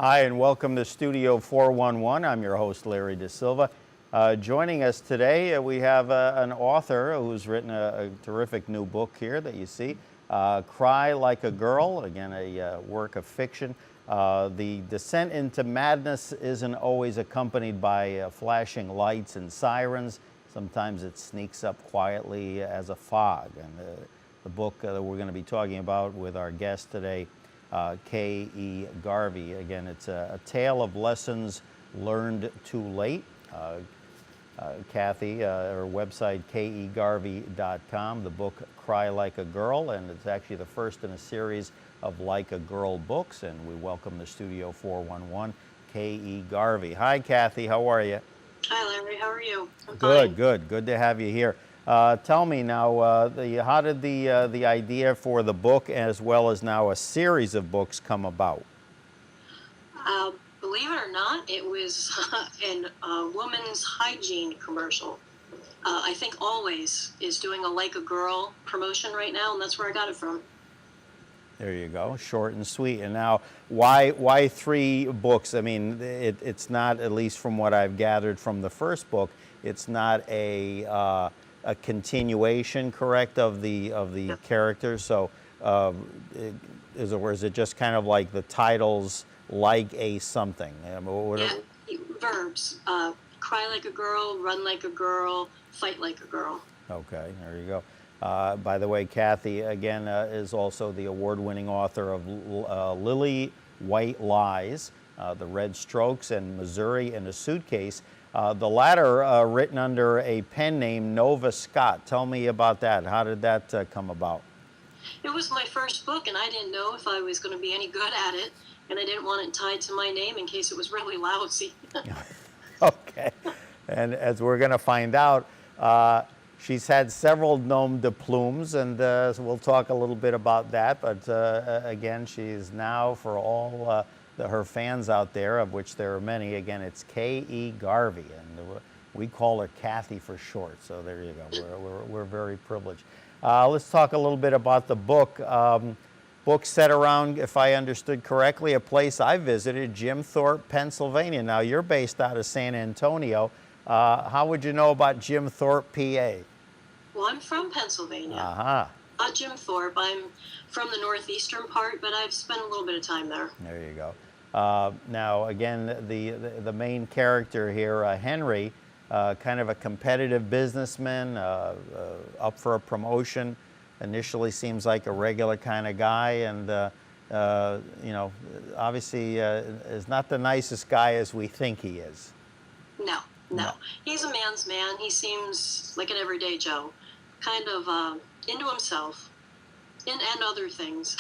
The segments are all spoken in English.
Hi, and welcome to Studio 411. I'm your host, Larry Dasilva. Joining us today, we have an author who's written a terrific new book here that you see, Cry Like a Girl, again, a work of fiction. The descent into madness isn't always accompanied by flashing lights and sirens. Sometimes it sneaks up quietly as a fog. And the book that we're going to be talking about with our guest today, K.E. Garvey. Again, it's a tale of lessons learned too late. Kathy, her website, kegarvey.com, the book Cry Like a Girl, and it's actually the first in a series of Like a Girl books, and we welcome to Studio 411, K.E. Garvey. Hi, Kathy, how are you? Hi, Larry, how are you? I'm Good, fine. good to have you here. Tell me now, how did the idea for the book as well as now a series of books come about? Believe it or not, it was a woman's hygiene commercial. I think Always is doing a Like a Girl promotion right now, and that's where I got it from. There you go, short and sweet. And now, why 3 books? I mean, it's not, at least from what I've gathered from the first book, it's not a continuation, correct, of the Yep. characters. So, is it just kind of like the titles, like a something? Yeah, verbs. Cry like a girl, run like a girl, fight like a girl. Okay, there you go. By the way, Kathy, again, is also the award-winning author of Lily White Lies, The Red Strokes, and Missouri in a Suitcase. The latter written under a pen name Nova Scott. Tell me about that. How did that come about? It was my first book, and I didn't know if I was going to be any good at it, and I didn't want it tied to my name in case it was really lousy. Okay, and as we're going to find out, she's had several nom de plumes, and so we'll talk a little bit about that. But again, she's now, for all her fans out there, of which there are many, again, it's K.E. Garvey, and we call her Kathy for short. So there you go. We're very privileged. Let's talk a little bit about the book. Book set around, if I understood correctly, a place I visited, Jim Thorpe, Pennsylvania. Now, you're based out of San Antonio. How would you know about Jim Thorpe, PA? Well, I'm from Pennsylvania. Uh-huh. Not Jim Thorpe. I'm from the northeastern part, but I've spent a little bit of time there. There you go. Now, again, the main character here, Henry, kind of a competitive businessman, up for a promotion. Initially seems like a regular kind of guy, and you know, obviously is not the nicest guy as we think he is. No. He's a man's man. He seems like an everyday Joe, kind of into himself and other things.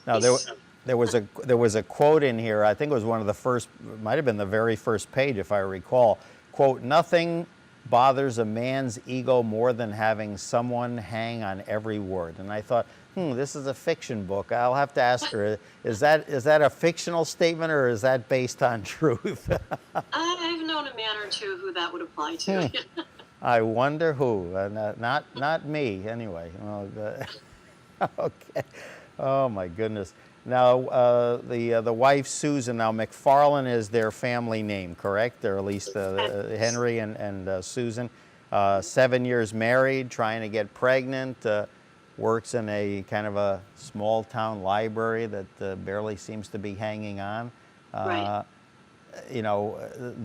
Now, there was a quote in here. I think it was one of the first, might have been the very first page, if I recall. Quote, "Nothing bothers a man's ego more than having someone hang on every word." And I thought, this is a fiction book. I'll have to ask her, is that a fictional statement, or is that based on truth? I've known a man or two who that would apply to. I wonder who. Not me, anyway. Well, okay. Oh my goodness. Now, the wife, Susan, now McFarlane is their family name, correct? Or at least Henry and Susan. 7 years married, trying to get pregnant, works in a kind of a small town library that barely seems to be hanging on. Right. You know,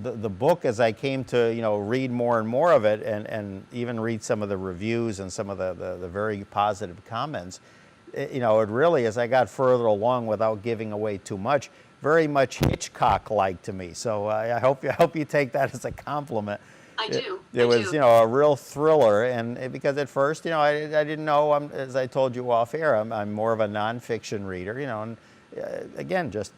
the book, as I came to, read more and more of it, and even read some of the reviews and some of the very positive comments, it really, as I got further along, without giving away too much, very much Hitchcock-like to me. So I hope you take that as a compliment. I do. It was, a real thriller, and because at first, I didn't know. As I told you off air, I'm more of a nonfiction reader, and again, just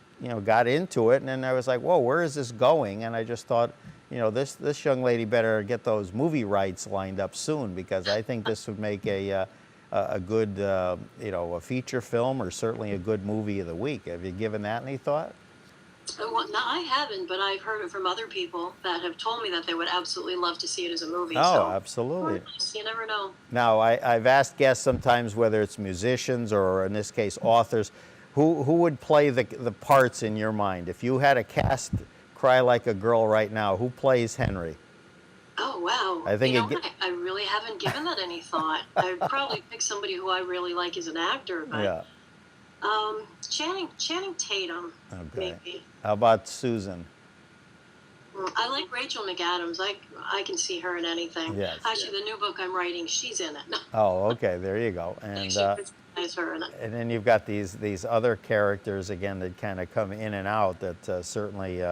got into it, and then I was like, whoa, where is this going? And I just thought, this young lady better get those movie rights lined up soon, because I think this would make a good, a feature film, or certainly a good movie of the week. Have you given that any thought? Well, no, I haven't, but I've heard it from other people that have told me that they would absolutely love to see it as a movie. Oh, so, absolutely. You never know. Now, I've asked guests sometimes, whether it's musicians or in this case authors, Who would play the parts in your mind? If you had to cast Cry Like a Girl right now, who plays Henry? Oh, wow. I think You know what? I really haven't given that any thought. I'd probably pick somebody who I really like as an actor, but yeah. Channing Tatum, Okay. maybe. How about Susan? I like Rachel McAdams. I can see her in anything. Yes. Actually, the new book I'm writing, she's in it. Oh, okay. There you go. I And think she her in it. and then you've got these other characters again that kind of come in and out that certainly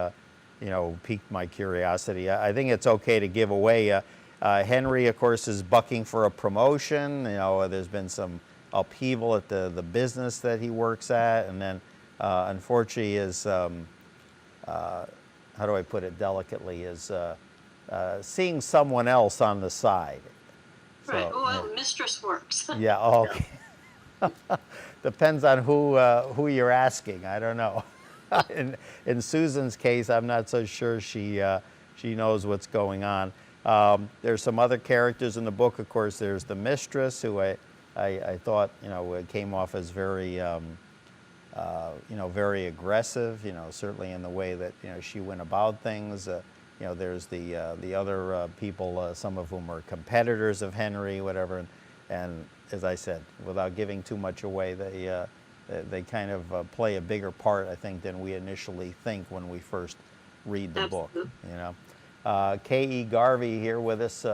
piqued my curiosity. I think it's okay to give away. Henry, of course, is bucking for a promotion. There's been some upheaval at the business that he works at, and then unfortunately is how do I put it delicately, is seeing someone else on the side. Right. Well, mistress works. Yeah. Oh, okay. Depends on who you're asking. I don't know. in Susan's case, I'm not so sure she knows what's going on. There's some other characters in the book. Of course, there's the mistress, who I thought came off as very very aggressive. Certainly in the way that she went about things. There's the other people, some of whom are competitors of Henry, whatever, and as I said, without giving too much away, they kind of play a bigger part, I think, than we initially think when we first read the book. K.E. Garvey here with us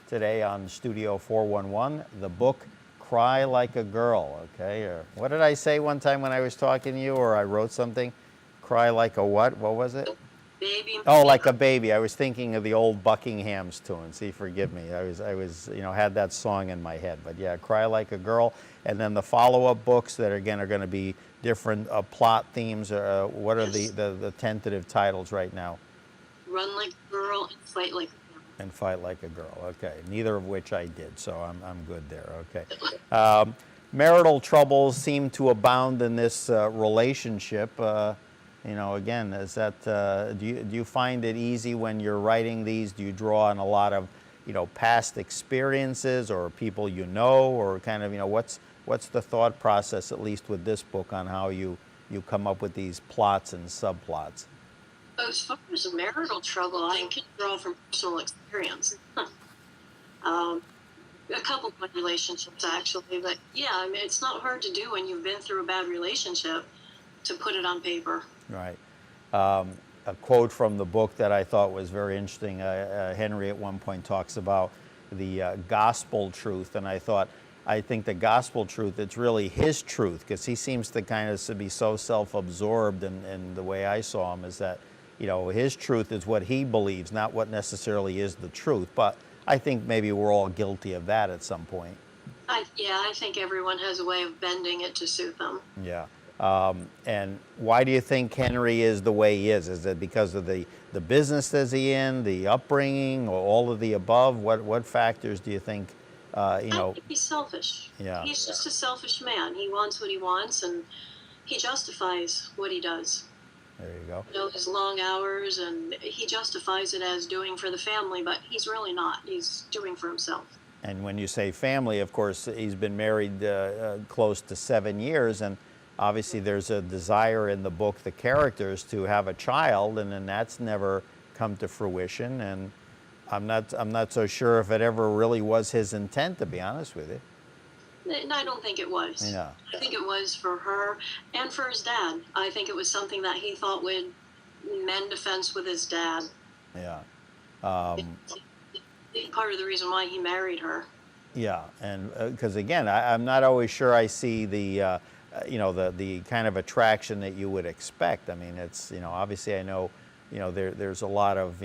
today on Studio 411. The book Cry Like a Girl. Okay, or what did I say one time when I was talking to you, or I wrote something? Cry like a what? What was it? Baby. Oh, like a baby. I was thinking of the old Buckingham's tune. See, forgive me. I was, had that song in my head. But yeah, Cry Like a Girl, and then the follow-up books that are going to be different plot themes. What are the tentative titles right now? Run Like a Girl and Fight Like a Girl. And Fight Like a Girl. Okay, neither of which I did, so I'm good there. Okay. Marital troubles seem to abound in this relationship. Again, is that do you find it easy when you're writing these? Do you draw on a lot of past experiences or people or kind of what's the thought process, at least with this book, on how you come up with these plots and subplots? As far as marital trouble, I can draw from personal experience. A couple of my relationships, actually, but yeah, I mean, it's not hard to do when you've been through a bad relationship to put it on paper. Right. A quote from the book that I thought was very interesting. Henry at one point talks about the gospel truth, and I think the gospel truth, it's really his truth, because he seems to kind of be so self-absorbed, and the way I saw him is that his truth is what he believes, not what necessarily is the truth. But I think maybe we're all guilty of that at some point. I think everyone has a way of bending it to suit them. Yeah. And why do you think Henry is the way he is? Is it because of the business that he's in, the upbringing, or all of the above? What factors do you think, I think he's selfish. Yeah. He's just a selfish man. He wants what he wants, and he justifies what he does. There you go. His long hours, and he justifies it as doing for the family, but he's really not. He's doing for himself. And when you say family, of course, he's been married close to 7 years, and obviously there's a desire in the book, the characters, to have a child, and then that's never come to fruition. And I'm not so sure if it ever really was his intent, to be honest with you. And I don't think it was. Yeah. I think it was for her and for his dad. I think it was something that he thought would mend a fence with his dad. Yeah. Part of the reason why he married her. Yeah, and because again, I'm not always sure I see the the kind of attraction that you would expect. I mean, it's obviously I know there's a lot of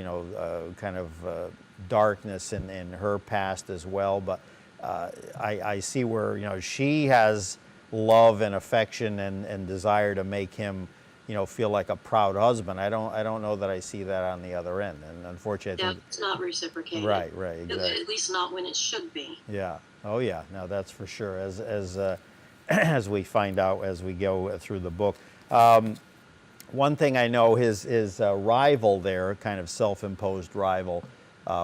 kind of darkness in her past as well, but I see where she has love and affection and desire to make him feel like a proud husband. I don't know that I see that on the other end, and unfortunately, I think it's not reciprocated. Right, exactly. At least not when it should be. Yeah. Oh yeah. No, that's for sure. As we find out as we go through the book. One thing I know, his rival there, kind of self-imposed rival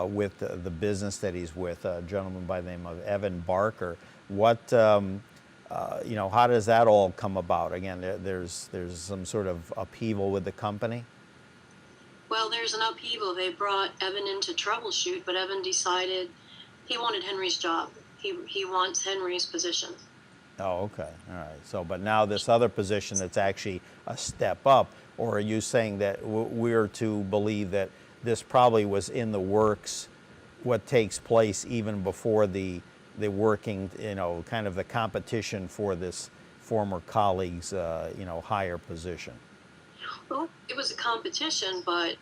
with the business that he's with, a gentleman by the name of Evan Barker. What you know, how does that all come about? Again, there's some sort of upheaval with the company. Well, there's an upheaval. They brought Evan in to troubleshoot, but Evan decided he wanted Henry's job. He wants Henry's position. Oh, okay, all right. So, but now this other position that's actually a step up, or are you saying that we're to believe that this probably was in the works, what takes place even before the working, you know, kind of the competition for this former colleague's, you know, higher position? Well, it was a competition, but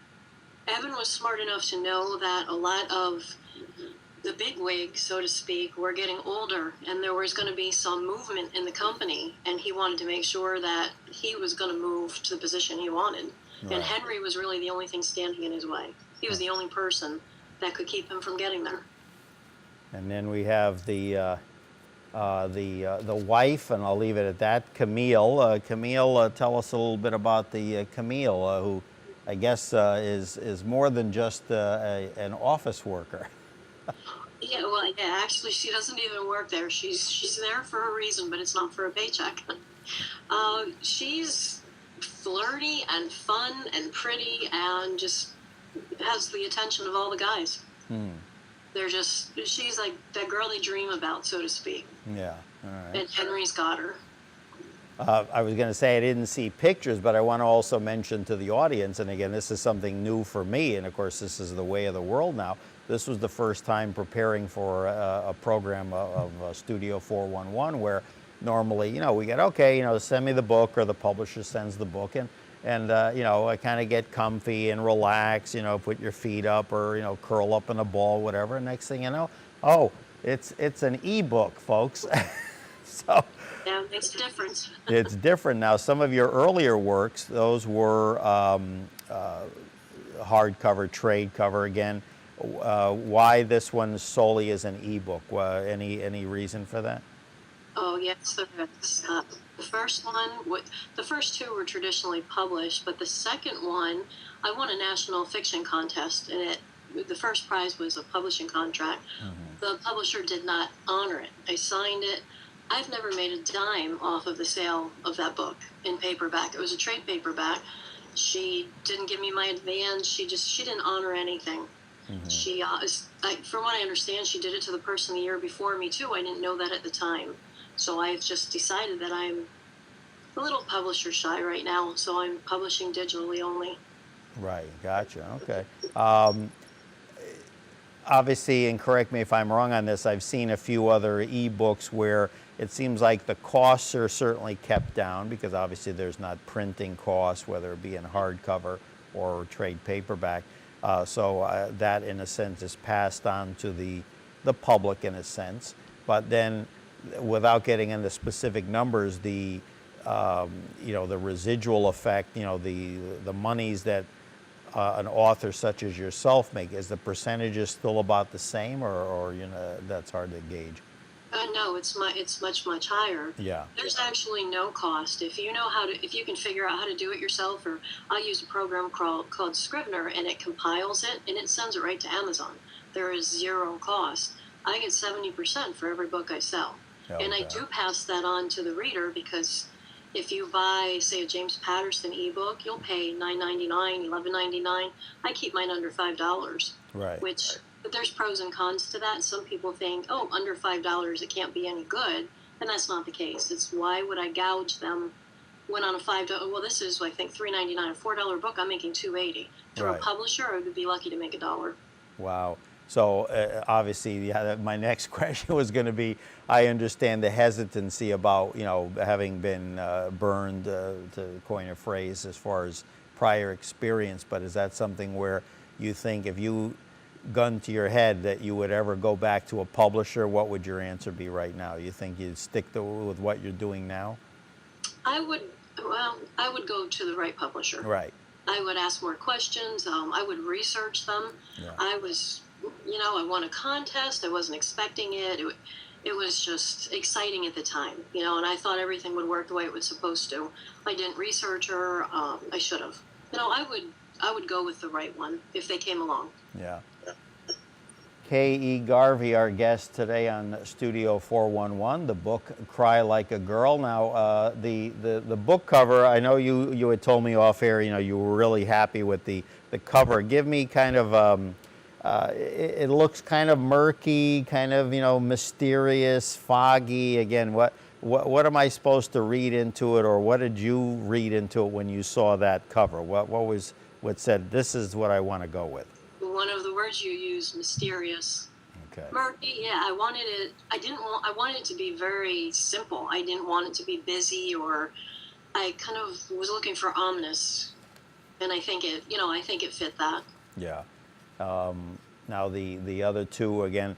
Evan was smart enough to know that a lot of the bigwigs, so to speak, were getting older, and there was going to be some movement in the company, and he wanted to make sure that he was going to move to the position he wanted. Right. And Henry was really the only thing standing in his way. He was the only person that could keep him from getting there. And then we have the wife, and I'll leave it at that, Camille. Camille, tell us a little bit about the Camille, who I guess is more than just an office worker. Yeah, well, yeah, actually, she doesn't even work there. She's there for a reason, but it's not for a paycheck. She's flirty and fun and pretty and just has the attention of all the guys. She's like that girl they dream about, so to speak. Yeah, all right. And Henry's got her. I was going to say I didn't see pictures, but I want to also mention to the audience, and again, this is something new for me, and of course, this is the way of the world now. This was the first time preparing for a program of Studio 411, where normally, you know, we get, okay, you know, send me the book, or the publisher sends the book, and you know, I kind of get comfy and relax, you know, put your feet up, or, you know, curl up in a ball, whatever. Next thing you know, oh, it's an ebook, folks. So Yeah, it makes a difference. it's different now. Some of your earlier works, those were hardcover, trade cover. Again, why this one solely is an ebook? Any reason for that? Oh, yes, there is. The first one, the first two were traditionally published, but the second one, I won a national fiction contest, and the first prize was a publishing contract. The publisher did not honor it. I signed it. I've never made a dime off of the sale of that book in paperback. It was a trade paperback. She didn't give me my advance. She didn't honor anything. She, from what I understand, she did it to the person the year before me too. I didn't know that at the time. So I've just decided that I'm a little publisher shy right now. So I'm publishing digitally only. Right, gotcha, okay. Obviously, and correct me if I'm wrong on this, I've seen a few other ebooks where it seems like the costs are certainly kept down, because obviously there's not printing costs, whether it be in hardcover or trade paperback. So that, in a sense, is passed on to the public, in a sense. But then, without getting into specific numbers, the you know, the residual effect, you know, the monies that an author such as yourself make, is the percentages still about the same, or you know, that's hard to gauge? No, it's much higher. Yeah. There's actually no cost if you know if you can figure out how to do it yourself. Or I use a program called Scrivener, and it compiles it and it sends it right to Amazon. There is zero cost. I get 70% for every book I sell, and I do pass that on to the reader, because if you buy, say, a James Patterson ebook, you'll pay $9.99, $11.99. I keep mine under $5. Right. Which, there's pros and cons to that. Some people think, oh, under $5 it can't be any good, and that's not the case. It's why would I gouge them when on a $5? Well, this is, I think, $3.99, a $4 book. I'm making $2.80. Through a publisher, I would be lucky to make $1. Wow. So obviously, yeah, my next question was going to be, I understand the hesitancy about, you know, having been burned, to coin a phrase, as far as prior experience, but is that something where you think, if you gun to your head, that you would ever go back to a publisher, what would your answer be right now? You think you'd stick with what you're doing now? I would go to the right publisher. Right. I would ask more questions. I would research them. Yeah. I won a contest. I wasn't expecting it. It was just exciting at the time, you know, and I thought everything would work the way it was supposed to. I didn't research her. I should have. You know, I would go with the right one if they came along. Yeah. K.E. Garvey, our guest today on Studio 411, the book Cry Like a Girl. Now, the book cover, I know you had told me off air, you were really happy with the cover. Give me kind of, it looks kind of murky, kind of, mysterious, foggy. Again, what am I supposed to read into it, or what did you read into it when you saw that cover? What said, this is what I want to go with? One of the words you used, mysterious. Okay. Murky, yeah, I wanted it, I wanted it to be very simple. I didn't want it to be busy, or I kind of was looking for ominous. And I think it fit that. Yeah. Now the other two, again,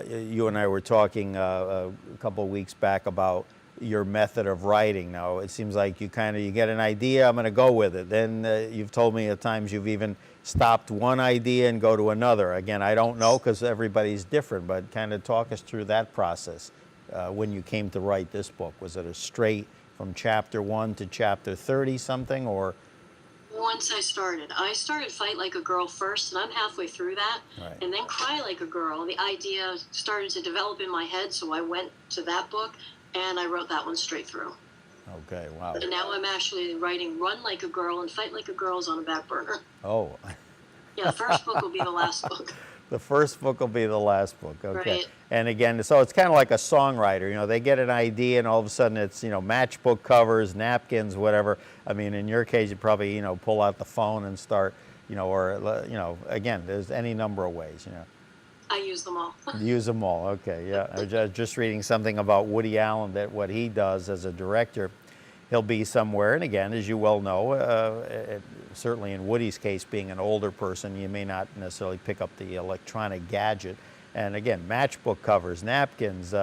you and I were talking a couple of weeks back about your method of writing. Now it seems like you get an idea, I'm going to go with it. Then you've told me at times you've even stopped one idea and go to another. Again, I don't know because everybody's different, but kind of talk us through that process when you came to write this book. Was it a straight from chapter 1 to chapter 30 something, or? Once I started Fight Like a Girl first, and I'm halfway through that. Right. And then Cry Like a Girl. The idea started to develop in my head, so I went to that book and I wrote that one straight through. Okay, wow. And now I'm actually writing Run Like a Girl and Fight Like a Girl's on a back burner. Oh. Yeah, the first book will be the last book. The first book will be the last book. Okay. Right. And again, so it's kind of like a songwriter. They get an idea, and all of a sudden it's matchbook covers, napkins, whatever. I mean, in your case, you probably pull out the phone and start, or again, there's any number of ways. I use them all. Use them all. Okay. Yeah. I was just reading something about Woody Allen, that what he does as a director. He'll be somewhere, and again, as you well know, certainly in Woody's case, being an older person, you may not necessarily pick up the electronic gadget. And again, matchbook covers, napkins,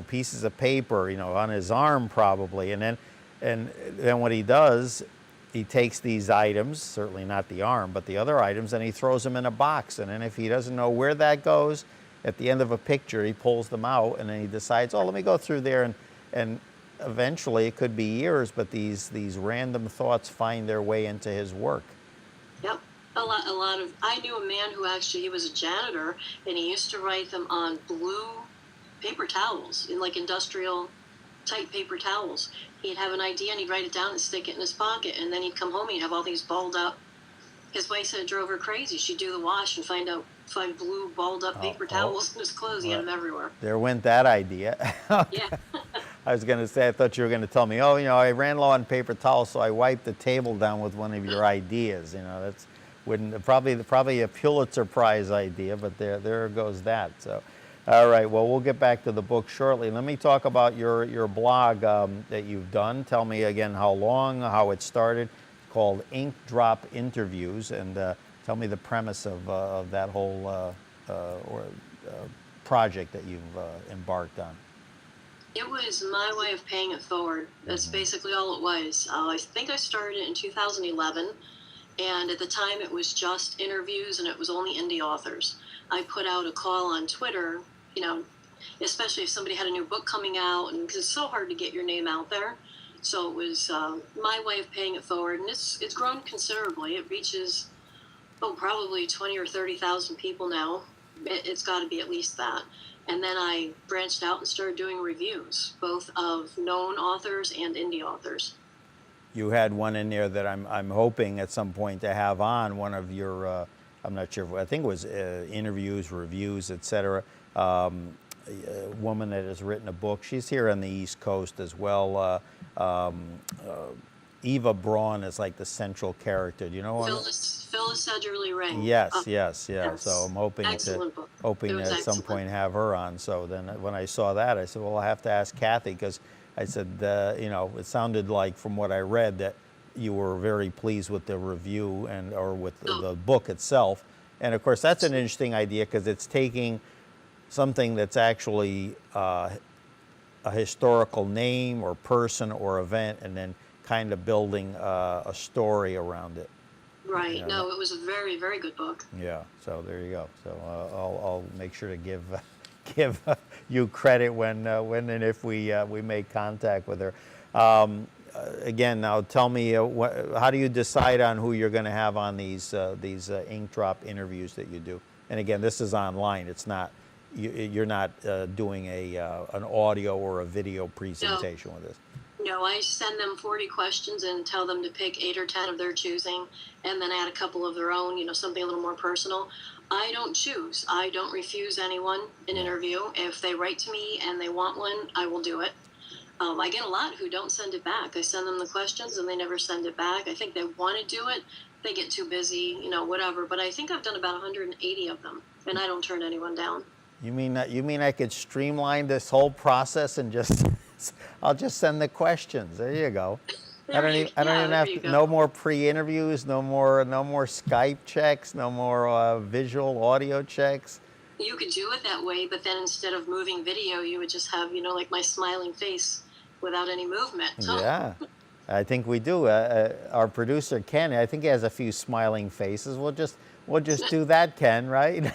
pieces of paper, on his arm probably. And then what he does, he takes these items, certainly not the arm, but the other items, and he throws them in a box. And then if he doesn't know where that goes, at the end of a picture, he pulls them out, and then he decides, oh, let me go through there and eventually, it could be years, but these random thoughts find their way into his work. Yep. A lot of, I knew a man who actually, he was a janitor, and he used to write them on blue paper towels, in like industrial type paper towels. He'd have an idea and he'd write it down and stick it in his pocket, and then he'd come home and he'd have all these balled up. His wife said it drove her crazy. She'd do the wash and find blue balled up paper towels in his clothes. He had them everywhere. There went that idea. Yeah. I was going to say, I thought you were going to tell me, oh, I ran low on paper towels, so I wiped the table down with one of your ideas. That's probably a Pulitzer Prize idea, but there goes that. So, all right, well, we'll get back to the book shortly. Let me talk about your blog that you've done. Tell me again how long, how it started. It's called Ink Drop Interviews, and tell me the premise of that whole project that you've embarked on. It was my way of paying it forward. That's basically all it was. I think I started in 2011, and at the time it was just interviews and it was only indie authors. I put out a call on Twitter, especially if somebody had a new book coming out, and because it's so hard to get your name out there. So it was my way of paying it forward, and it's grown considerably. It reaches, probably 20 or 30,000 people now. It's got to be at least that. And then I branched out and started doing reviews, both of known authors and indie authors. You had one in there that I'm hoping at some point to have on, one of your, I'm not sure, I think it was interviews, reviews, etc. A woman that has written a book. She's here on the East Coast as well. Eva Braun is like the central character. Do you know her? Phyllis Sedgerly Ring. Yes. So I'm hoping at some point have her on. So then when I saw that, I said, well, I'll have to ask Kathy, because I said, it sounded like from what I read that you were very pleased with the review or with the book itself. And of course, that's an interesting idea, because it's taking something that's actually a historical name or person or event, and then kind of building a story around it. Right. It was a very, very good book. Yeah. So there you go. So I'll make sure to give you credit when and if we make contact with her. Again, now tell me, how do you decide on who you're going to have on these ink drop interviews that you do? And again, this is online. It's not, you're not doing an audio or a video presentation with this. No, I send them 40 questions and tell them to pick 8 or 10 of their choosing, and then add a couple of their own, something a little more personal. I don't choose. I don't refuse anyone an interview. If they write to me and they want one, I will do it. I get a lot who don't send it back. I send them the questions and they never send it back. I think they want to do it. They get too busy, whatever. But I think I've done about 180 of them, and I don't turn anyone down. You mean I could streamline this whole process and just I'll just send the questions. There you go. I don't even have to, no more pre-interviews, no more Skype checks, no more visual audio checks. You could do it that way, but then instead of moving video, you would just have, like my smiling face without any movement. Yeah, I think we do. Our producer Ken, I think he has a few smiling faces. We'll just do that, Ken, right?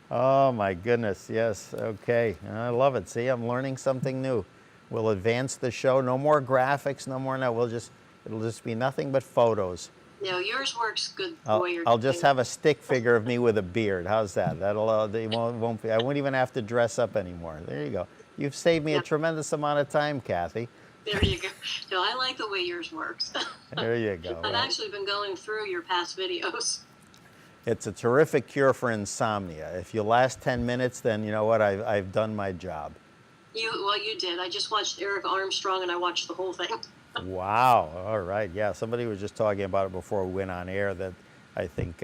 Oh my goodness, yes. Okay, I love it. See, I'm learning something new. We'll advance the show. No more graphics. No more. No, it'll just be nothing but photos. No, yours works good the way you're I'll just have a stick figure of me with a beard. How's that? They won't be. I won't even have to dress up anymore. There you go. You've saved me a tremendous amount of time, Kathy. There you go. No, I like the way yours works. There you go. I've actually been going through your past videos. It's a terrific cure for insomnia. If you last 10 minutes, then you know what? I've done my job. You did. I just watched Eric Armstrong, and I watched the whole thing. Wow. All right. Yeah. Somebody was just talking about it before we went on air that I think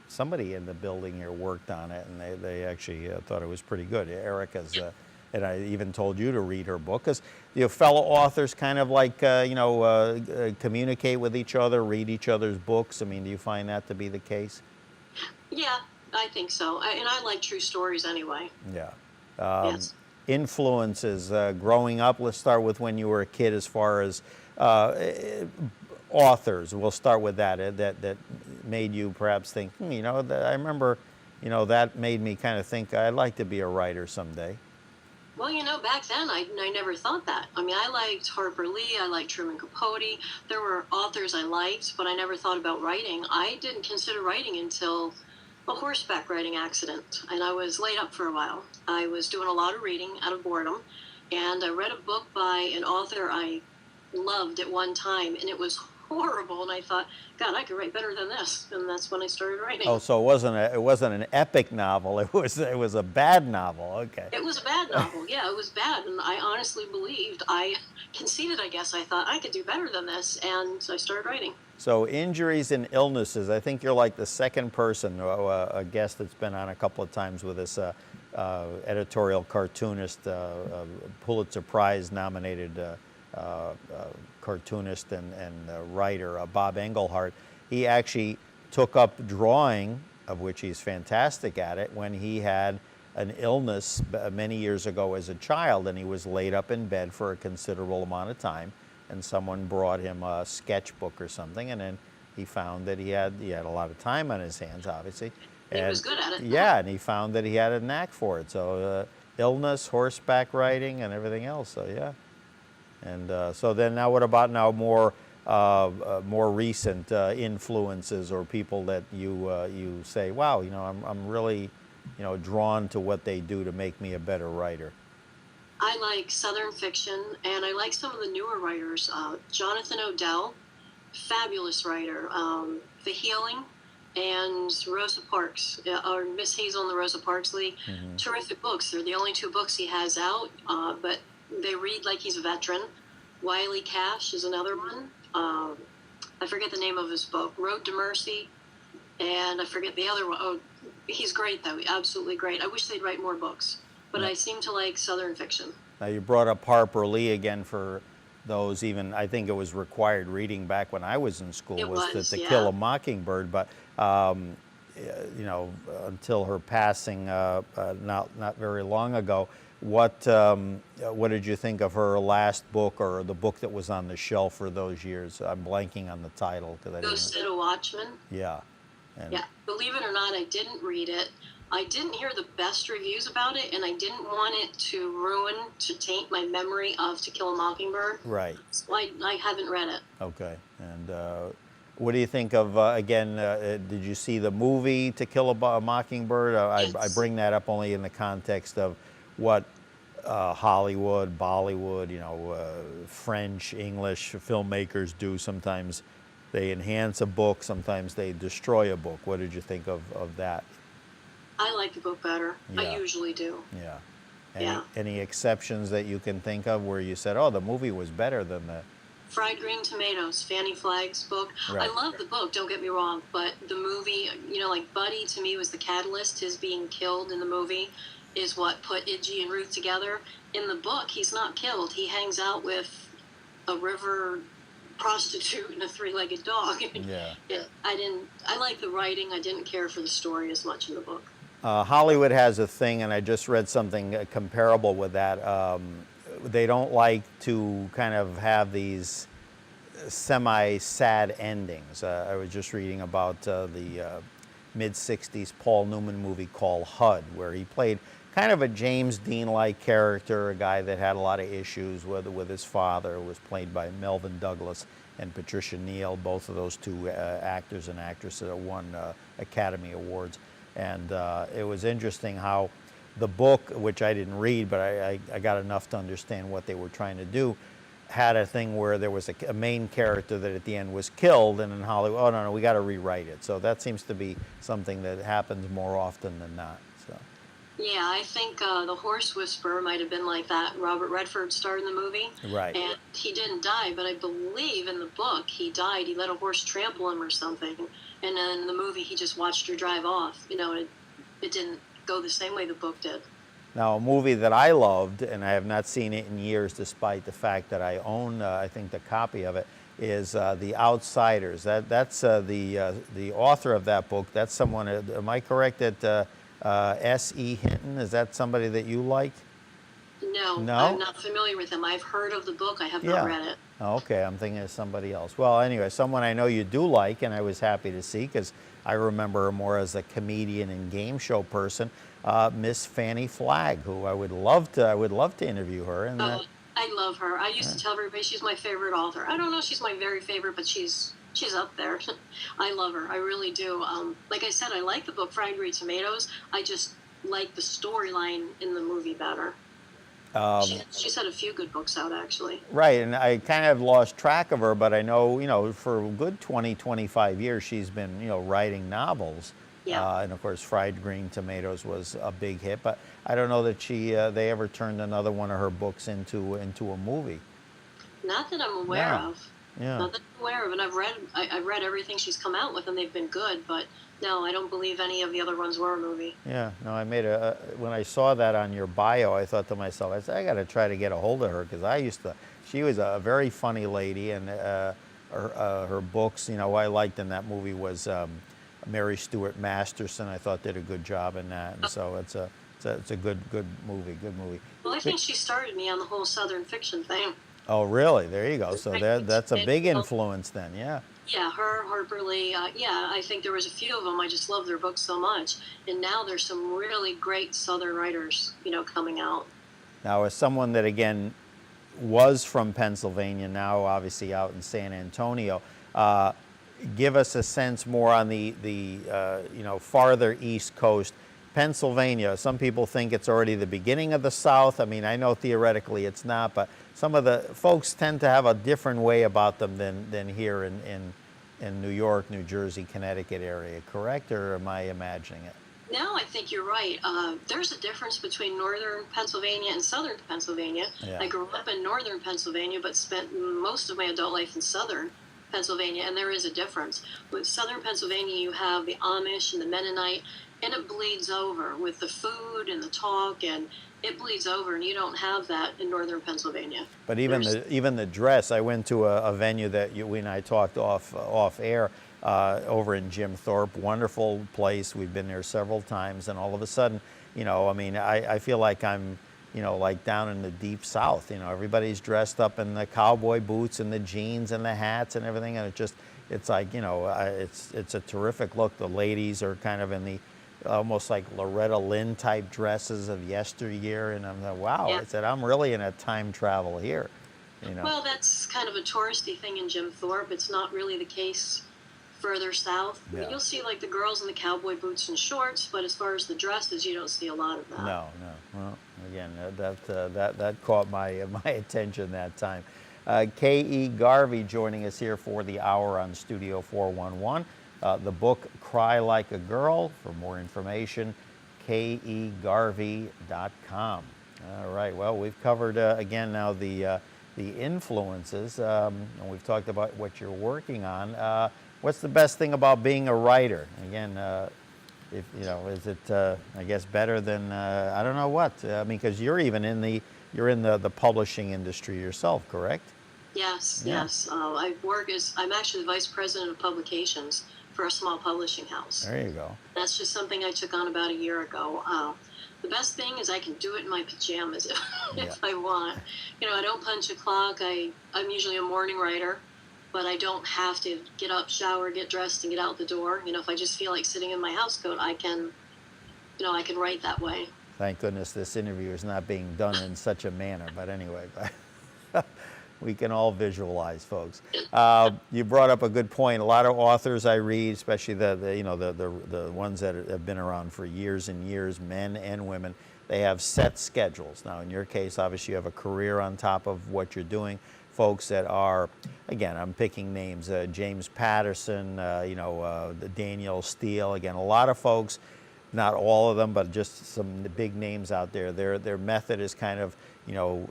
somebody in the building here worked on it, and they actually thought it was pretty good. Erica's, and I even told you to read her book, because fellow authors kind of like, communicate with each other, read each other's books. I mean, do you find that to be the case? Yeah, I think so. And I like true stories anyway. Yeah. Yes. Influences growing up. Let's start with when you were a kid, as far as authors. We'll start with that. That made you perhaps think, I remember, that made me kind of think I'd like to be a writer someday. Well, back then I never thought that. I mean, I liked Harper Lee, I liked Truman Capote. There were authors I liked, but I never thought about writing. I didn't consider writing until a horseback riding accident, and I was laid up for a while. I was doing a lot of reading out of boredom, and I read a book by an author I loved at one time, and it was horrible, and I thought, God, I could write better than this, and that's when I started writing. Oh, so it wasn't an epic novel. It was a bad novel. Okay. It was a bad novel. Yeah, it was bad, and I honestly believed, I conceded, I guess. I thought I could do better than this, and so I started writing. So injuries and illnesses. I think you're like the second person, a guest that's been on a couple of times with us, editorial cartoonist, Pulitzer Prize nominated cartoonist and writer, Bob Englehart. He actually took up drawing, of which he's fantastic at it, when he had an illness many years ago as a child, and he was laid up in bed for a considerable amount of time, and someone brought him a sketchbook or something, and then he found that he had a lot of time on his hands, obviously. He was good at it. Yeah, and he found that he had a knack for it. So illness, horseback riding, and everything else. So yeah. And so then now, what about now more recent influences or people that you say, wow, I'm really drawn to what they do to make me a better writer? I like Southern fiction, and I like some of the newer writers. Jonathan Odell, fabulous writer. The Healing, and Rosa Parks, or Miss Hazel and the Rosa Parks League. Mm-hmm. Terrific books. They're the only 2 books he has out, but they read like he's a veteran. Wiley Cash is another one. I forget the name of his book. Road to Mercy, and I forget the other one. Oh, he's great, though. Absolutely great. I wish they'd write more books. But I seem to like Southern fiction. Now, you brought up Harper Lee again. For those, even I think it was required reading back when I was in school, was To Kill a Mockingbird. But until her passing not very long ago, what did you think of her last book, or the book that was on the shelf for those years? I'm blanking on the title. Ghost of a Watchman. Yeah. Yeah. Believe it or not, I didn't read it. I didn't hear the best reviews about it, and I didn't want it to taint my memory of To Kill a Mockingbird. Right. So I haven't read it. Okay. And What do you think of, again, did you see the movie To Kill a Mockingbird? I Yes. bring that up only in the context of what Hollywood, Bollywood, French, English filmmakers do. Sometimes they enhance a book, sometimes they destroy a book. What did you think of that? I like the book better. Yeah. I usually do. Yeah. Yeah. Any exceptions that you can think of where you said, oh, the movie was better than the... Fried Green Tomatoes, Fannie Flagg's book. Right. I love the book, don't get me wrong, but the movie, like Buddy to me was the catalyst. His being killed in the movie is what put Idgie and Ruth together. In the book, he's not killed. He hangs out with a river prostitute and a three-legged dog. Yeah. I like the writing. I didn't care for the story as much in the book. Hollywood has a thing, and I just read something comparable with that. They don't like to kind of have these semi-sad endings. I was just reading about the mid-'60s Paul Newman movie called HUD, where he played kind of a James Dean-like character, a guy that had a lot of issues with his father, who was played by Melvin Douglas and Patricia Neal. Both of those two actors and actresses won Academy Awards. And it was interesting how the book, which I didn't read, but I got enough to understand what they were trying to do, had a thing where there was a main character that at the end was killed, and in Hollywood, oh, no, we got to rewrite it. So that seems to be something that happens more often than not. So. Yeah, I think The Horse Whisperer might have been like that. Robert Redford starred in the movie. Right. And he didn't die, but I believe in the book he died. He let a horse trample him or something. And then in the movie he just watched her drive off. It didn't go the same way the book did. Now, a movie that I loved, and I have not seen it in years despite the fact that I own, I think, the copy of it, is The Outsiders. That's the author of that book. That's someone, am I correct, that S.E. Hinton, is that somebody that you like? No, No? I'm not familiar with him. I've heard of the book. I have not read it. Oh, okay, I'm thinking of somebody else. Well, anyway, someone I know you do like, and I was happy to see, because I remember her more as a comedian and game show person, Miss Fannie Flagg, who I would love to interview her. And I love her. I used to tell everybody she's my favorite author. I don't know if she's my very favorite, but she's up there. I love her. I really do. Like I said, I like the book Fried Green Tomatoes. I just like the storyline in the movie better. She's had a few good books out, actually. Right, and I kind of lost track of her, but I know, for a good 20, 25 years, she's been, writing novels. Yeah. And of course, Fried Green Tomatoes was a big hit, but I don't know that they ever turned another one of her books into a movie. Not that I'm aware No. of. Yeah. Not that I'm aware of, and I've read everything she's come out with, and they've been good. But no, I don't believe any of the other ones were a movie. Yeah, no, I made when I saw that on your bio, I thought to myself, I said, I got to try to get a hold of her, because she was a very funny lady, and her books, I liked in that movie was Mary Stuart Masterson. I thought did a good job in that, and so it's a good movie, Well, I think she started me on the whole Southern fiction thing. Oh, really? There you go. So that's a big influence then, yeah. Yeah, her, Harper Lee. Yeah, I think there was a few of them. I just love their books so much. And now there's some really great Southern writers, coming out. Now, as someone that, again, was from Pennsylvania, now obviously out in San Antonio, give us a sense more on the farther East Coast. Pennsylvania, some people think it's already the beginning of the South. I mean, I know theoretically it's not, but some of the folks tend to have a different way about them than here in New York, New Jersey, Connecticut area, correct? Or am I imagining it? No, I think you're right. There's a difference between northern Pennsylvania and southern Pennsylvania. Yeah. I grew up in northern Pennsylvania, but spent most of my adult life in southern Pennsylvania, and there is a difference. With southern Pennsylvania, you have the Amish and the Mennonite, and it bleeds over with the food and the talk, and it bleeds over, and you don't have that in northern Pennsylvania. But even the dress, I went to a venue that we and I talked off air over in Jim Thorpe. Wonderful place. We've been there several times, and all of a sudden, I feel like I'm, like down in the deep South. Everybody's dressed up in the cowboy boots and the jeans and the hats and everything, and it's like, it's a terrific look. The ladies are kind of in the almost like Loretta Lynn type dresses of yesteryear, and I'm like, wow. Yeah. I said, I'm really in a time travel here. Well, that's kind of a touristy thing in Jim Thorpe. It's not really the case further south, Yeah. you'll see like the girls in the cowboy boots and shorts, but as far as the dresses, you don't see a lot of that. No, no. Well, again, that caught my my attention that time. K.E. Garvey joining us here for the hour on Studio 411. The book Cry Like a Girl. For more information, kegarvey.com. All right. Well, we've covered again now the influences, and we've talked about what you're working on. What's the best thing about being a writer? Again, if you know, is it I guess better than I don't know what? I mean, because you're even in the publishing industry yourself, correct? Yes, Yeah. yes. I'm actually the vice president of publications for a small publishing house. There you go. That's just something I took on about a year ago. The best thing is I can do it in my pajamas if Yeah. I want. You know, I don't punch a clock. I'm usually a morning writer, but I don't have to get up, shower, get dressed, and get out the door. You know, if I just feel like sitting in my house coat, I can write that way. Thank goodness this interview is not being done in such a manner. But anyway, we can all visualize, folks. You brought up a good point. A lot of authors I read, especially the ones that have been around for years and years, men and women, they have set schedules. Now, in your case, obviously, you have a career on top of what you're doing. Folks that are, again, I'm picking names, James Patterson, Daniel Steele. Again, a lot of folks, not all of them, but just some big names out there. Their method is kind of,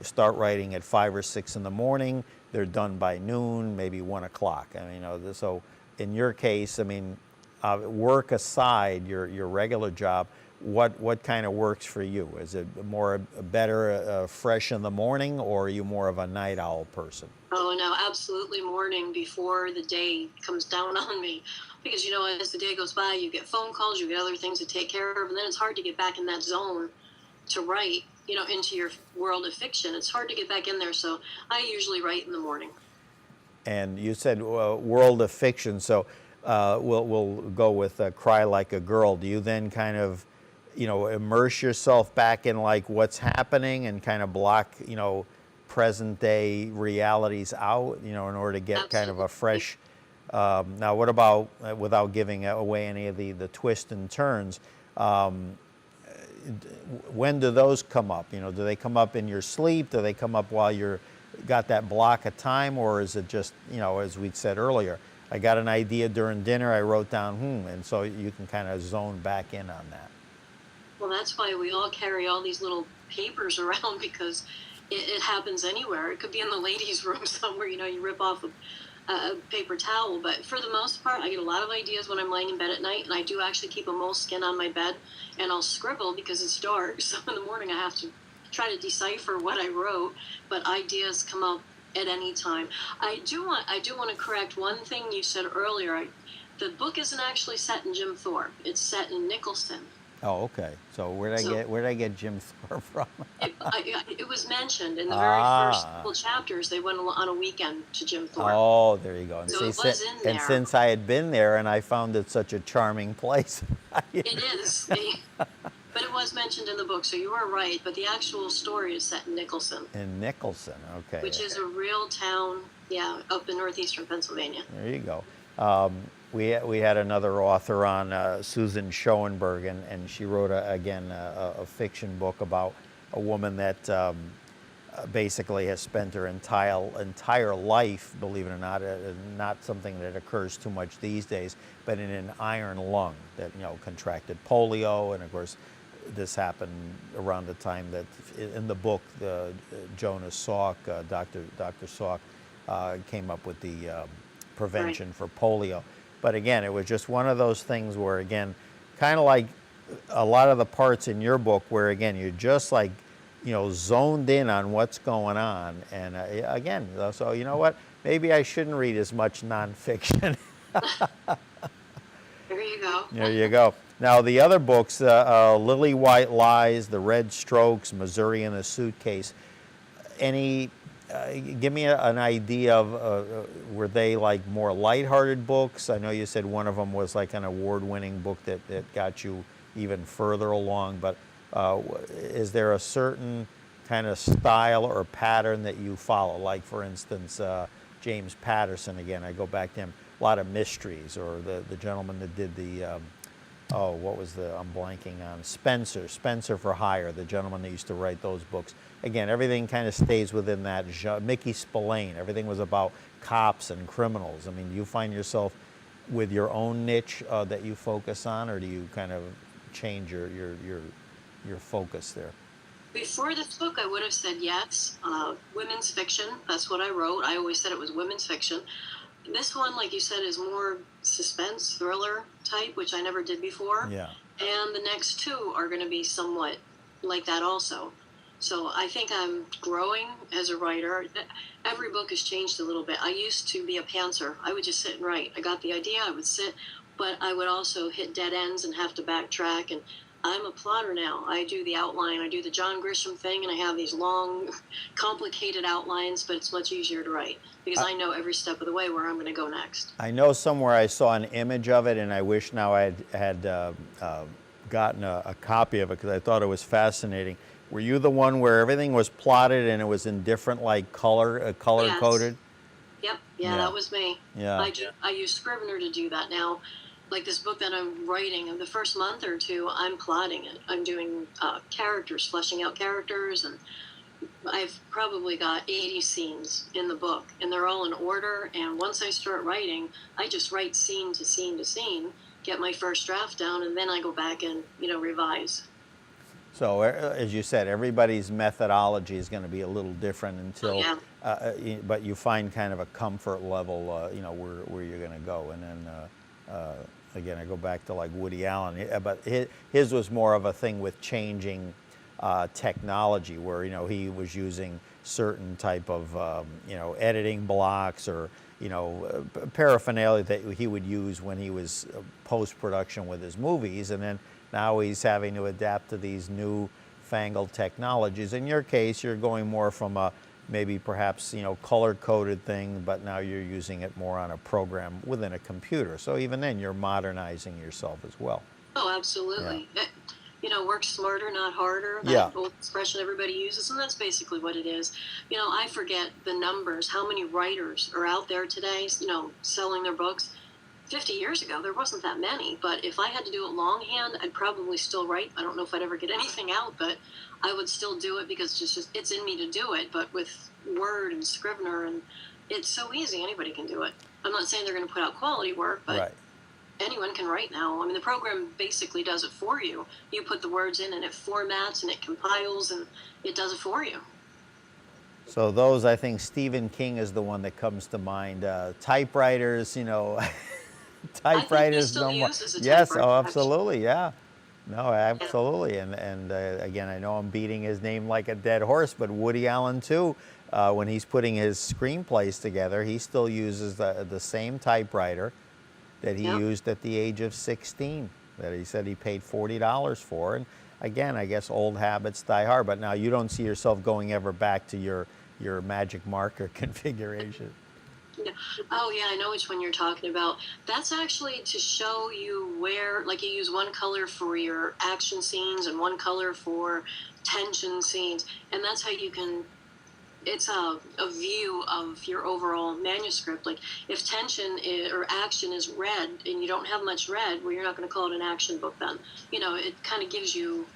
start writing at 5 or 6 in the morning. They're done by noon, maybe 1 o'clock. I mean, so in your case, I mean, work aside, your regular job, what kind of works for you? Is it better fresh in the morning, or are you more of a night owl person? Oh, no, absolutely morning before the day comes down on me. Because, as the day goes by, you get phone calls, you get other things to take care of, and then it's hard to get back in that zone to write, into your world of fiction. It's hard to get back in there, so I usually write in the morning. And you said world of fiction, so we'll go with Cry Like a Girl. Do you then kind of, immerse yourself back in like what's happening and kind of block, present day realities out, in order to get kind of a fresh. Now, what about, without giving away any of the twists and turns, when do those come up? Do they come up in your sleep? Do they come up while you're got that block of time? Or is it just, as we said earlier, I got an idea during dinner, I wrote down, and so you can kind of zone back in on that. Well, that's why we all carry all these little papers around, because it happens anywhere. It could be in the ladies' room somewhere, you rip off a paper towel. But for the most part, I get a lot of ideas when I'm laying in bed at night, and I do actually keep a moleskin on my bed, and I'll scribble because it's dark. So in the morning, I have to try to decipher what I wrote, but ideas come up at any time. I do want to correct one thing you said earlier. The book isn't actually set in Jim Thorpe. It's set in Nicholson. Oh, okay. So where did I get Jim Thorpe from? It was mentioned in the very first couple chapters. They went on a weekend to Jim Thorpe. Oh, there you go. And so it was in there. And since I had been there and I found it such a charming place. It is. But it was mentioned in the book, so you are right. But the actual story is set in Nicholson. In Nicholson, okay. Which is a real town, up in northeastern Pennsylvania. There you go. We had another author on, Susan Schoenberg, and she wrote a fiction book about a woman that basically has spent her entire life, believe it or not something that occurs too much these days, but in an iron lung that contracted polio, and of course this happened around the time that in the book Jonas Salk, Dr. Salk, came up with the prevention for polio. But again, it was just one of those things where, again, kind of like a lot of the parts in your book where, again, you're just like, zoned in on what's going on. And again, so you know what? Maybe I shouldn't read as much nonfiction. There you go. There you go. Now, the other books, Lily White Lies, The Red Strokes, Missouri in a Suitcase, give me an idea of, were they like more lighthearted books? I know you said one of them was like an award-winning book that got you even further along, but is there a certain kind of style or pattern that you follow? Like, for instance, James Patterson, again, I go back to him. lot of mysteries, or the gentleman that did the oh, what was I'm blanking on, Spencer for Hire, the gentleman that used to write those books. Again, everything kind of stays within that genre. Mickey Spillane, everything was about cops and criminals. I mean, do you find yourself with your own niche that you focus on, or do you kind of change your focus there? Before this book, I would have said yes. Women's fiction, that's what I wrote. I always said it was women's fiction. This one, like you said, is more suspense, thriller type, which I never did before. Yeah. And the next two are going to be somewhat like that also. So I think I'm growing as a writer. Every book has changed a little bit. I used to be a pantser. I would just sit and write. I got the idea, I would sit, but I would also hit dead ends and have to backtrack. And I'm a plotter now. I do the outline. I do the John Grisham thing, and I have these long, complicated outlines, but it's much easier to write because I know every step of the way where I'm going to go next. I know somewhere I saw an image of it, and I wish now I had gotten a copy of it because I thought it was fascinating. Were you the one where everything was plotted and it was in different, like, color coded? Yep. Yeah, that was me. Yeah. I use Scrivener to do that now. Like this book that I'm writing, in the first month or two, I'm plotting it. I'm doing characters, fleshing out characters, and I've probably got 80 scenes in the book, and they're all in order. And once I start writing, I just write scene to scene to scene, get my first draft down, and then I go back and, revise. So, as you said, everybody's methodology is going to be a little different until, but you find kind of a comfort level, where you're going to go. And then, again, I go back to like Woody Allen, but his was more of a thing with changing technology, where, he was using certain type of, editing blocks or, paraphernalia that he would use when he was post-production with his movies. And then now he's having to adapt to these new fangled technologies. In your case, you're going more from a maybe perhaps color-coded thing, but now you're using it more on a program within a computer. So even then, you're modernizing yourself as well. Oh, absolutely. Yeah. Work smarter, not harder. That old expression everybody uses, and that's basically what it is. I forget the numbers, how many writers are out there today, selling their books. 50 years ago, there wasn't that many, but if I had to do it longhand, I'd probably still write. I don't know if I'd ever get anything out, but I would still do it because it's in me to do it. But with Word and Scrivener, and it's so easy, anybody can do it. I'm not saying they're going to put out quality work, but anyone can write now. I mean, the program basically does it for you. You put the words in, and it formats, and it compiles, and it does it for you. So those, I think Stephen King is the one that comes to mind. Typewriters, typewriters no more. Yes, oh, absolutely, yeah. No, absolutely. And again, I know I'm beating his name like a dead horse, but Woody Allen too, when he's putting his screenplays together, he still uses the same typewriter that he used at the age of 16, that he said he paid $40 for. And again, I guess old habits die hard, but now you don't see yourself going ever back to your magic marker configuration. Oh, yeah, I know which one you're talking about. That's actually to show you where, like, you use one color for your action scenes and one color for tension scenes, and that's how you can, it's a view of your overall manuscript. Like, if tension or action is red and you don't have much red, well, you're not going to call it an action book then. It kind of gives you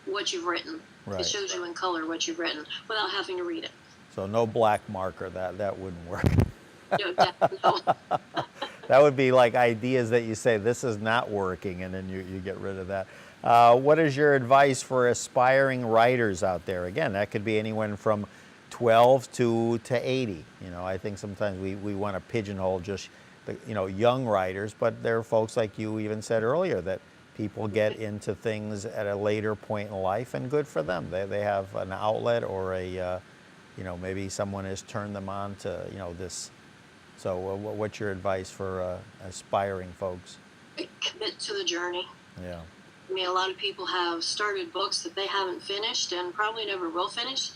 what you've written. Right. It shows you in color what you've written without having to read it. So no black marker, that wouldn't work. No, definitely. That would be like ideas that you say, this is not working, and then you get rid of that. What is your advice for aspiring writers out there? Again, that could be anyone from 12 to 80. I think sometimes we want to pigeonhole just the young writers, but there are folks like you even said earlier that people get into things at a later point in life, and good for them. They have an outlet, or a maybe someone has turned them on to this. So what's your advice for aspiring folks? Commit to the journey. Yeah. I mean, a lot of people have started books that they haven't finished and probably never will finish.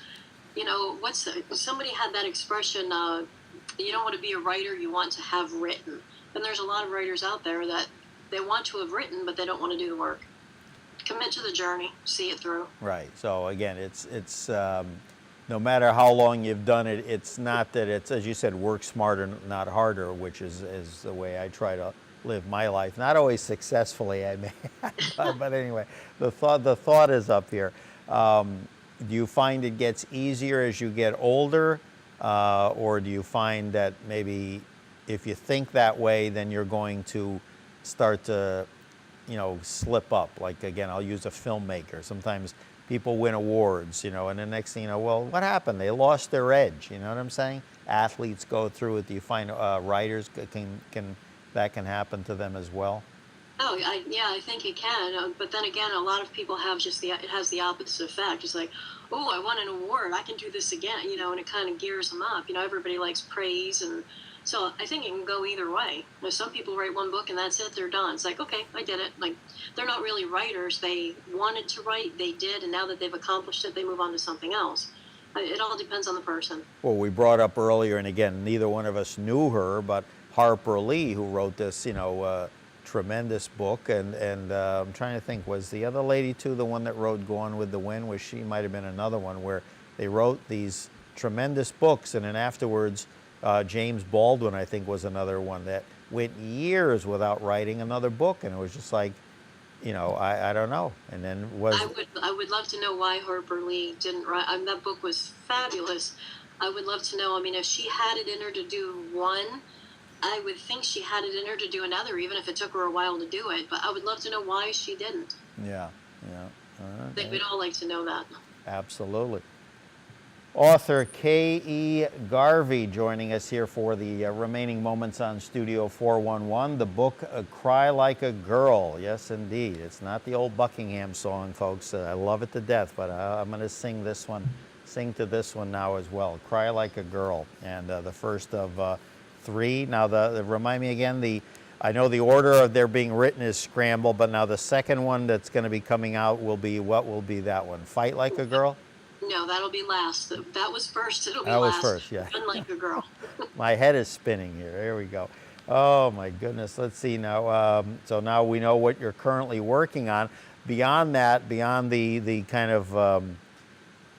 Somebody had that expression, you don't want to be a writer, you want to have written. And there's a lot of writers out there that they want to have written, but they don't want to do the work. Commit to the journey, see it through. Right. So again, it's no matter how long you've done it, it's not that it's, as you said, work smarter, not harder, which is the way I try to live my life. Not always successfully, I may, but anyway, the thought is up here. Do you find it gets easier as you get older, or do you find that maybe if you think that way, then you're going to start to, slip up? Like, again, I'll use a filmmaker. Sometimes people win awards, and the next thing you know, well, what happened? They lost their edge. You know what I'm saying? Athletes go through it. Do you find writers that can happen to them as well? Oh, yeah, I think it can. But then again, a lot of people have it has the opposite effect. It's like, oh, I won an award, I can do this again, and it kind of gears them up. Everybody likes praise, and so I think it can go either way. Some people write one book and that's it, they're done. It's like, okay, I did it. Like, they're not really writers. They wanted to write, they did, and now that they've accomplished it, they move on to something else. It all depends on the person. Well, we brought up earlier, and again, neither one of us knew her, but Harper Lee, who wrote this, tremendous book, and I'm trying to think, was the other lady too the one that wrote Gone with the Wind? She might have been another one where they wrote these tremendous books, and then afterwards, James Baldwin, I think, was another one that went years without writing another book, and it was just like, I don't know. And then I would love to know why Harper Lee didn't write. That book was fabulous. I would love to know. If she had it in her to do one, I would think she had it in her to do another, even if it took her a while to do it. But I would love to know why she didn't. Yeah. I think we'd all like to know that. Absolutely. Author K.E. Garvey joining us here for the remaining moments on Studio 411. The book, Cry Like a Girl. Yes, indeed. It's not the old Buckingham song, folks. I love it to death, but I'm going to sing to this one now as well. Cry Like a Girl. And the first of three. Now, remind me again, I know the order of their being written is scrambled, but now the second one that's going to be coming out will be, what will be that one? Fight Like a Girl? No, that'll be last. That was first. It'll be last. That was first, yeah. Run Like a Girl. My head is spinning here. Here we go. Oh, my goodness. Let's see now. So now we know what you're currently working on. Beyond that, beyond the kind of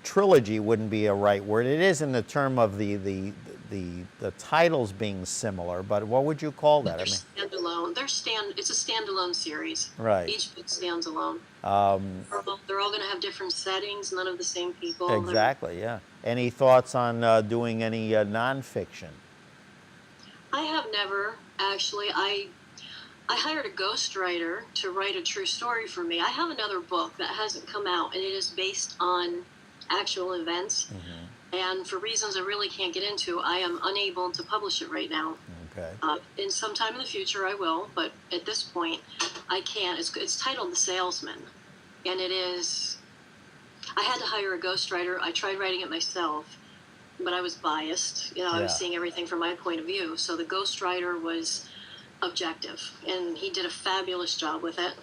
trilogy wouldn't be a right word. It is in the term of the titles being similar, but what would you call that? They're standalone. It's a standalone series. Right. Each book stands alone. They're all going to have different settings, none of the same people. Exactly, yeah. Any thoughts on doing any nonfiction? I have never, actually. I hired a ghostwriter to write a true story for me. I have another book that hasn't come out, and it is based on actual events. Mm-hmm. And for reasons I really can't get into, I am unable to publish it right now. Okay. In some time in the future, I will, but at this point, I can't. It's titled The Salesman, and it is. I had to hire a ghostwriter. I tried writing it myself, but I was biased. I was seeing everything from my point of view. So the ghostwriter was objective, and he did a fabulous job with it.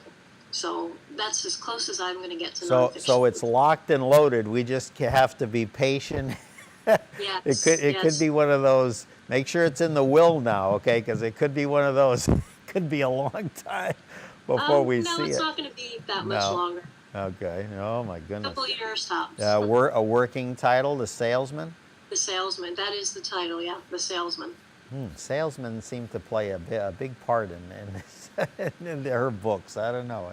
So that's as close as I'm going to get to nonfiction. So it's locked and loaded. We just have to be patient. Yes, it could be one of those. Make sure it's in the will now, okay? Because it could be one of those. It could be a long time before we see it. No, it's not going to be that much longer. Okay. Oh my goodness. A couple of years tops. A working title, The Salesman. The Salesman. That is the title. Yeah, The Salesman. Salesmen seem to play a big part in her books. I don't know.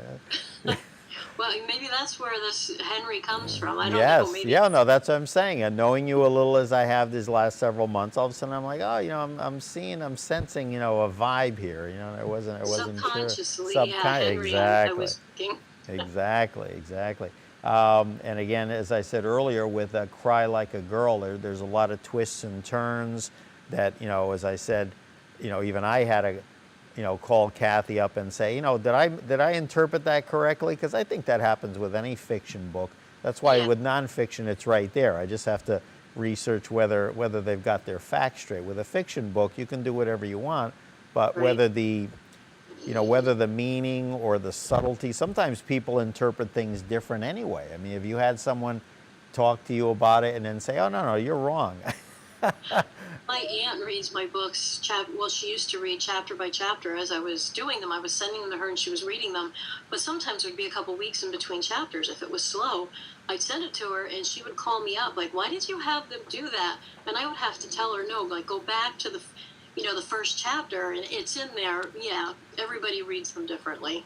Well, maybe that's where this Henry comes from. I don't know. Maybe. Yeah, no, that's what I'm saying. And knowing you a little as I have these last several months, all of a sudden I'm like, oh, I'm sensing, a vibe here. It wasn't subconsciously, sure. Henry, exactly. I was thinking. Exactly. And again, as I said earlier, with Cry Like a Girl, there's a lot of twists and turns that, as I said, even I had to, call Kathy up and say, did I interpret that correctly? Because I think that happens with any fiction book. That's why with nonfiction, it's right there. I just have to research whether they've got their facts straight. With a fiction book, you can do whatever you want, but whether the meaning or the subtlety, sometimes people interpret things different anyway. I mean, if you had someone talk to you about it and then say, oh, no, you're wrong. My aunt reads my books. Well, she used to read chapter by chapter as I was doing them. I was sending them to her, and she was reading them. But sometimes there'd be a couple weeks in between chapters. If it was slow, I'd send it to her, and she would call me up, like, "Why did you have them do that?" And I would have to tell her, "No, like, go back to the first chapter, and it's in there." Yeah, everybody reads them differently.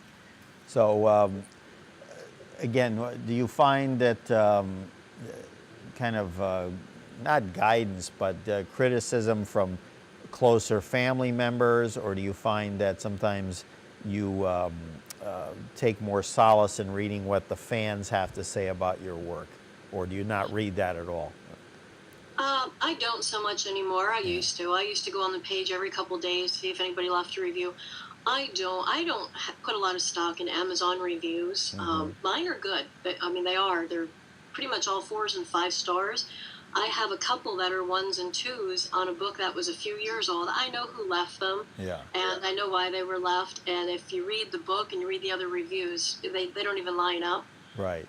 So again, do you find that kind of not guidance, but criticism from closer family members, or do you find that sometimes you take more solace in reading what the fans have to say about your work, or do you not read that at all? I don't so much anymore. I used to. I used to go on the page every couple days, see if anybody left a review. I don't. Put a lot of stock in Amazon reviews. Mine are good. I mean, they are. They're pretty much all 4s and 5 stars. I have a couple that are 1s and 2s on a book that was a few years old. I know who left them, Yeah. and I know why they were left. And if you read the book and you read the other reviews, they don't even line up. Right.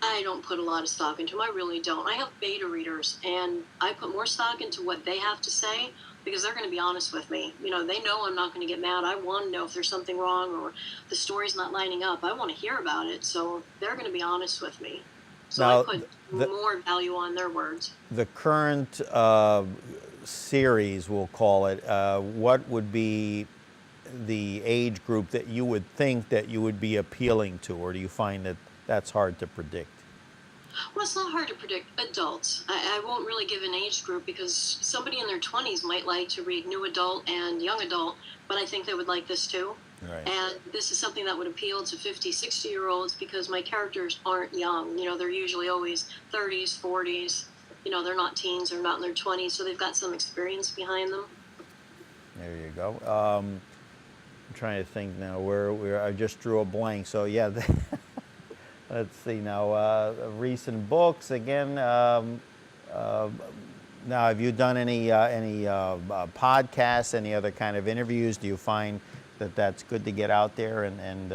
I don't put a lot of stock into them. I really don't. I have beta readers, and I put more stock into what they have to say because they're going to be honest with me. You know, they know I'm not going to get mad. I want to know if there's something wrong or the story's not lining up. I want to hear about it, so they're going to be honest with me. So Now, I put more value on their words. The current series, we'll call it, what would be the age group that you would think that you would be appealing to, or do you find that that's hard to predict? Well, it's not hard to predict. Adults. I won't really give an age group because somebody in their 20s might like to read new adult and young adult, but I think they would like this too. Right. And this is something that would appeal to 50, 60-year-olds because my characters aren't young. You know, they're usually always 30s, 40s. You know, they're not teens, they're not in their 20s, so they've got some experience behind them. There you go. I'm trying to think now where I just drew a blank. So yeah, let's see now. Recent books again. Now, have you done any podcasts, any other kind of interviews? Do you find that that's good to get out there and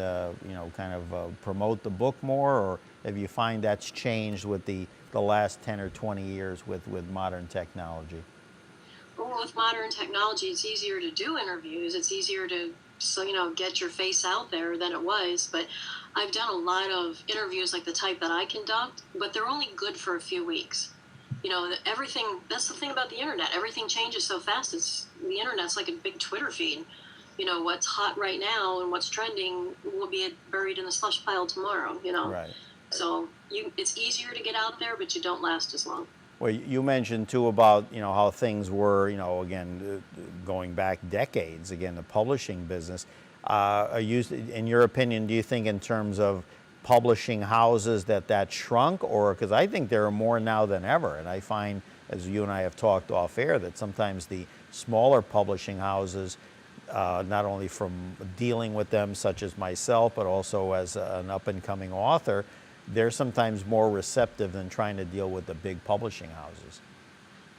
you know, kind of promote the book more, or have you find that's changed with the last 10 or 20 years with modern technology? Well, with modern technology, it's easier to do interviews. It's easier to, get your face out there than it was. But I've done a lot of interviews like the type that I conduct, but they're only good for a few weeks. You know, everything, that's the thing about the internet. Everything changes so fast. The internet's like a big Twitter feed. You know, what's hot right now and what's trending will be buried in the slush pile tomorrow, you know. Right. So it's easier to get out there, but you don't last as long. Well, you mentioned too about, you know, how things were, you know, again, going back decades, again, the publishing business. In your opinion, do you think in terms of publishing houses that shrunk, or, because I think there are more now than ever, and I find, as you and I have talked off air, that sometimes the smaller publishing houses, not only from dealing with them, such as myself, but also as an up-and-coming author, they're sometimes more receptive than trying to deal with the big publishing houses.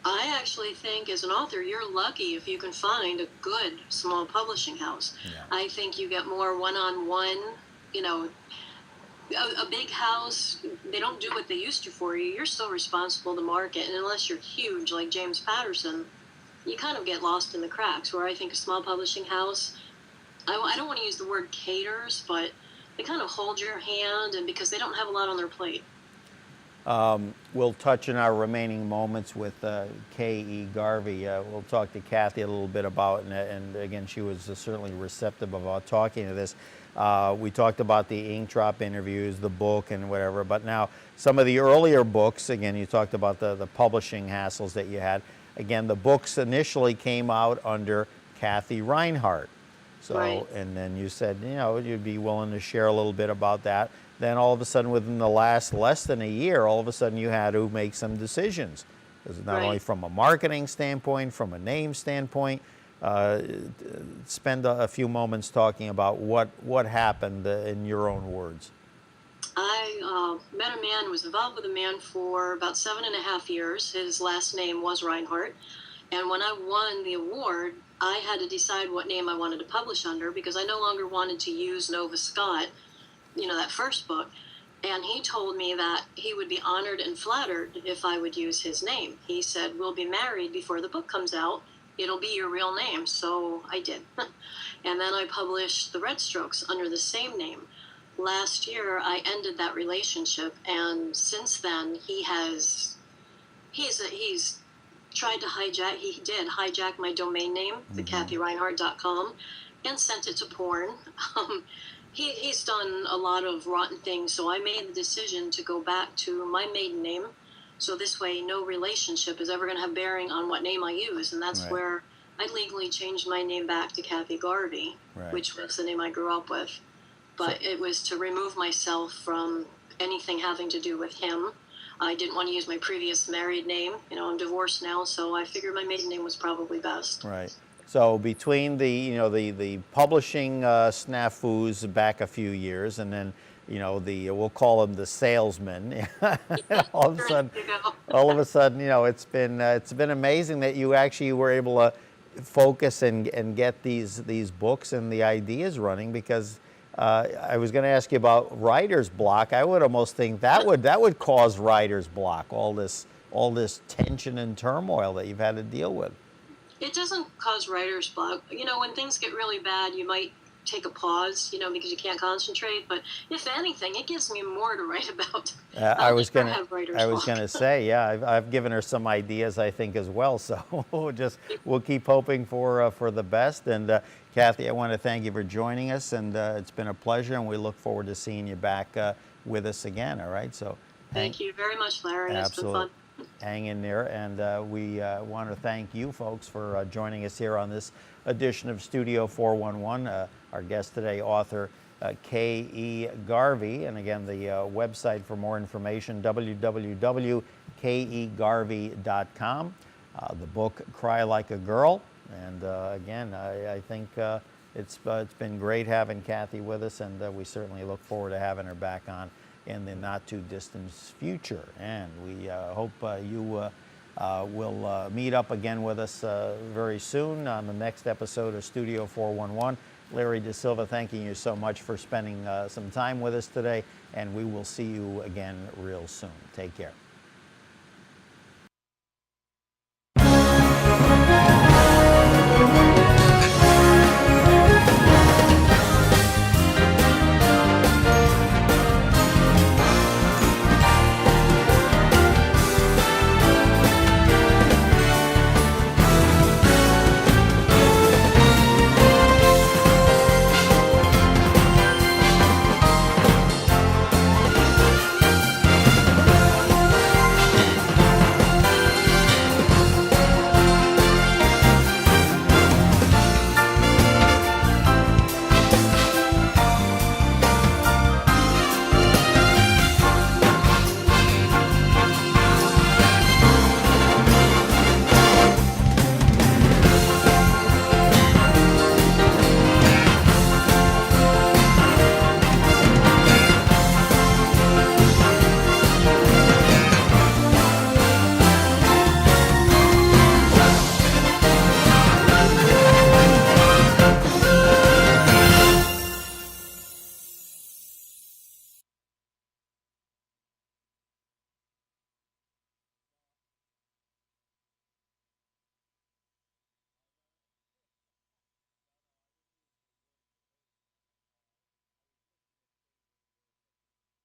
I actually think as an author, you're lucky if you can find a good small publishing house. Yeah. I think you get more one-on-one, you know, a big house, they don't do what they used to for you. You're still responsible to market, and unless you're huge like James Patterson, you kind of get lost in the cracks, where I think a small publishing house, I don't want to use the word caters, but they kind of hold your hand, and because they don't have a lot on their plate. We'll touch in our remaining moments with K.E. Garvey. We'll talk to Kathy a little bit about, and again, she was certainly receptive about talking to this. We talked about the ink drop interviews, the book, and whatever, but now some of the earlier books, again, you talked about the publishing hassles that you had. Again, the books initially came out under Kathy Reinhardt. So, Right. And then you said, you know, you'd be willing to share a little bit about that. Then all of a sudden, within the last less than a year, all of a sudden you had to make some decisions. Not only from a marketing standpoint, from a name standpoint. Spend a few moments talking about what happened in your own words. I met a man, was involved with a man for about 7.5 years. His last name was Reinhardt. And when I won the award, I had to decide what name I wanted to publish under because I no longer wanted to use Nova Scott, you know, that first book. And he told me that he would be honored and flattered if I would use his name. He said, "We'll be married before the book comes out. It'll be your real name." So I did. And then I published The Red Strokes under the same name. Last year, I ended that relationship, and since then, he's tried to hijack my domain name, thecathyreinhardt.com, and sent it to porn. He's done a lot of rotten things, so I made the decision to go back to my maiden name. So this way, no relationship is ever going to have bearing on what name I use, and that's Right. where I legally changed my name back to Kathy Garvey, Right. which was the name I grew up with. But it was to remove myself from anything having to do with him. I didn't want to use my previous married name. You know, I'm divorced now, so I figured my maiden name was probably best. Right. So between the publishing snafus back a few years, and then we'll call them the salesmen. all of a sudden, it's been amazing that you actually were able to focus and get these books and the ideas running, because I was going to ask you about writer's block. I would almost think that would cause writer's block, all this tension and turmoil that you've had to deal with. It doesn't cause writer's block. You know, when things get really bad, you might take a pause, because you can't concentrate. But if anything, it gives me more to write about. I was going to say, yeah, I've given her some ideas, I think, as well. So we'll keep hoping for the best. And Kathy, I want to thank you for joining us, and it's been a pleasure, and we look forward to seeing you back with us again. All right, so thank you very much, Larry. Absolutely. It's been fun. Hang in there, and we want to thank you folks for joining us here on this edition of Studio 411. Our guest today, author K.E. Garvey, and again, the website for more information, www.kegarvey.com. The book, Cry Like a Girl, and again, I think it's been great having Kathy with us, and we certainly look forward to having her back on in the not too distant future. And we hope you will meet up again with us very soon on the next episode of Studio 411. Larry Dasilva, thanking you so much for spending some time with us today, and we will see you again real soon. Take care.